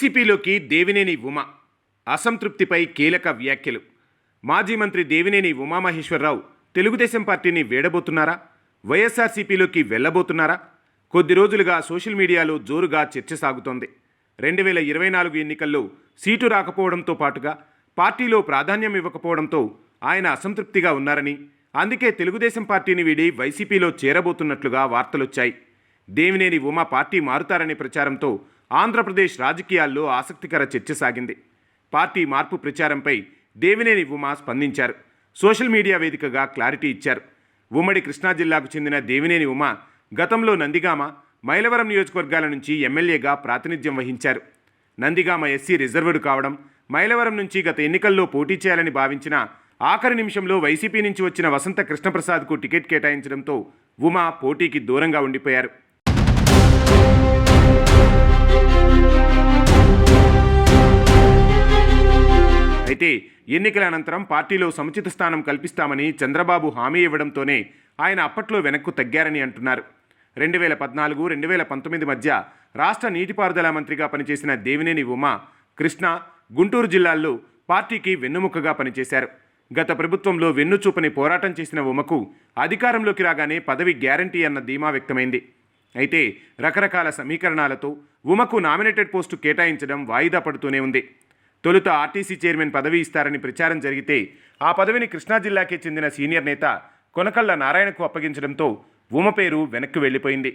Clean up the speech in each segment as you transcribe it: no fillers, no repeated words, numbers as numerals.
వైసీపీలోకి దేవినేని ఉమ అసంతృప్తిపై కీలక వ్యాఖ్యలు. మాజీ మంత్రి దేవినేని ఉమామహేశ్వరరావు తెలుగుదేశం పార్టీని వీడబోతున్నారా? వైఎస్ఆర్సీపీలోకి వెళ్లబోతున్నారా? కొద్ది రోజులుగా సోషల్ మీడియాలో జోరుగా చర్చ సాగుతోంది. 2024 ఎన్నికల్లో సీటు రాకపోవడంతో పాటుగా పార్టీలో ప్రాధాన్యం ఇవ్వకపోవడంతో ఆయన అసంతృప్తిగా ఉన్నారని, అందుకే తెలుగుదేశం పార్టీని వీడి వైసీపీలో చేరబోతున్నట్లుగా వార్తలొచ్చాయి. దేవినేని ఉమ పార్టీ మారుతారనే ప్రచారంతో ఆంధ్రప్రదేశ్ రాజకీయాల్లో ఆసక్తికర చర్చ సాగింది. పార్టీ మార్పు ప్రచారంపై దేవినేని ఉమ స్పందించారు. సోషల్ మీడియా వేదికగా క్లారిటీ ఇచ్చారు. ఉమ్మడి కృష్ణా జిల్లాకు చెందిన దేవినేని ఉమ గతంలో నందిగామ, మైలవరం నియోజకవర్గాల నుంచి ఎమ్మెల్యేగా ప్రాతినిధ్యం వహించారు. నందిగామ ఎస్సీ రిజర్వ్డ్ కావడం, మైలవరం నుంచి గత ఎన్నికల్లో పోటీ చేయాలని భావించిన ఆఖరి నిమిషంలో వైసీపీ నుంచి వచ్చిన వసంత కృష్ణప్రసాద్కు టికెట్ కేటాయించడంతో ఉమ పోటీకి దూరంగా ఉండిపోయారు. అయితే ఎన్నికల అనంతరం పార్టీలో సముచిత స్థానం కల్పిస్తామని చంద్రబాబు హామీ ఇవ్వడంతోనే ఆయన అప్పట్లో వెనక్కు తగ్గారని అంటున్నారు. 2014-2019 మధ్య రాష్ట్ర నీటిపారుదల మంత్రిగా పనిచేసిన దేవినేని ఉమ కృష్ణా, గుంటూరు జిల్లాల్లో పార్టీకి వెన్నుముకగా పనిచేశారు. గత ప్రభుత్వంలో వెన్నుచూపని పోరాటం చేసిన ఉమకు అధికారంలోకి రాగానే పదవి గ్యారంటీ అన్న ధీమా వ్యక్తమైంది. అయితే రకరకాల సమీకరణాలతో ఉమకు నామినేటెడ్ పోస్టు కేటాయించడం వాయిదా పడుతూనే ఉంది. తొలుత ఆర్టీసీ చైర్మన్ పదవి ఇస్తారని ప్రచారం జరిగితే ఆ పదవిని కృష్ణా జిల్లాకే చెందిన సీనియర్ నేత కొనకళ్ళ నారాయణకు అప్పగించడంతో ఉమ పేరు వెనక్కి వెళ్లిపోయింది.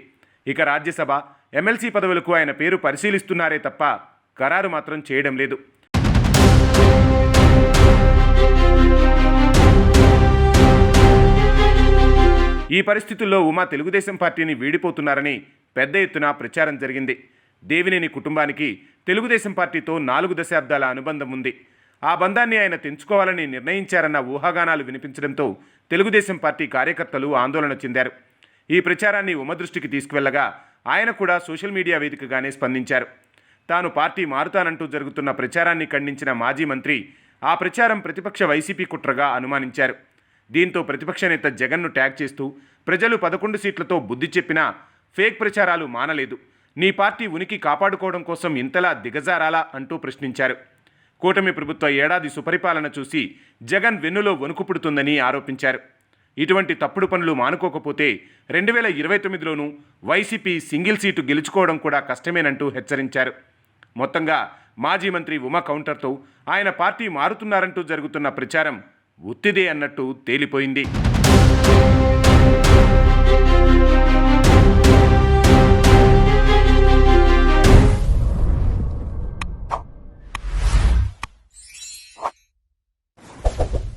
ఇక రాజ్యసభ, ఎమ్మెల్సీ పదవులకు ఆయన పేరు పరిశీలిస్తున్నారే తప్ప ఖరారు మాత్రం చేయడం లేదు. ఈ పరిస్థితుల్లో ఉమ తెలుగుదేశం పార్టీని వీడిపోతున్నారని పెద్ద ఎత్తున ప్రచారం జరిగింది. దేవినేని కుటుంబానికి తెలుగుదేశం పార్టీతో 4 దశాబ్దాల అనుబంధం ఉంది. ఆ బంధాన్ని ఆయన తెంచుకోవాలని నిర్ణయించారన్న ఊహాగానాలు వినిపించడంతో తెలుగుదేశం పార్టీ కార్యకర్తలు ఆందోళన చెందారు. ఈ ప్రచారాన్ని ఉమ దృష్టికి తీసుకువెళ్లగా ఆయన కూడా సోషల్ మీడియా వేదికగానే స్పందించారు. తాను పార్టీ మారుతానంటూ జరుగుతున్న ప్రచారాన్ని ఖండించిన మాజీ మంత్రి ఆ ప్రచారం ప్రతిపక్ష వైసీపీ కుట్రగా అనుమానించారు. దీంతో ప్రతిపక్ష నేత జగన్ను ట్యాగ్ చేస్తూ ప్రజలు 11 సీట్లతో బుద్ధి చెప్పినా ఫేక్ ప్రచారాలు మానలేదు, నీ పార్టీ ఉనికి కాపాడుకోవడం కోసం ఇంతలా దిగజారాలా అంటూ ప్రశ్నించారు. కూటమి ప్రభుత్వ ఏడాది సుపరిపాలన చూసి జగన్ వెన్నులో వణుకు పుడుతుందని ఆరోపించారు. ఇటువంటి తప్పుడు పనులు మానుకోకపోతే 2029లోనూ వైసీపీ సింగిల్ సీటు గెలుచుకోవడం కూడా కష్టమేనంటూ హెచ్చరించారు. మొత్తంగా మాజీ మంత్రి ఉమ కౌంటర్తో ఆయన పార్టీ మారుతున్నారంటూ జరుగుతున్న ప్రచారం ఉత్తిదే అన్నట్టు తేలిపోయింది.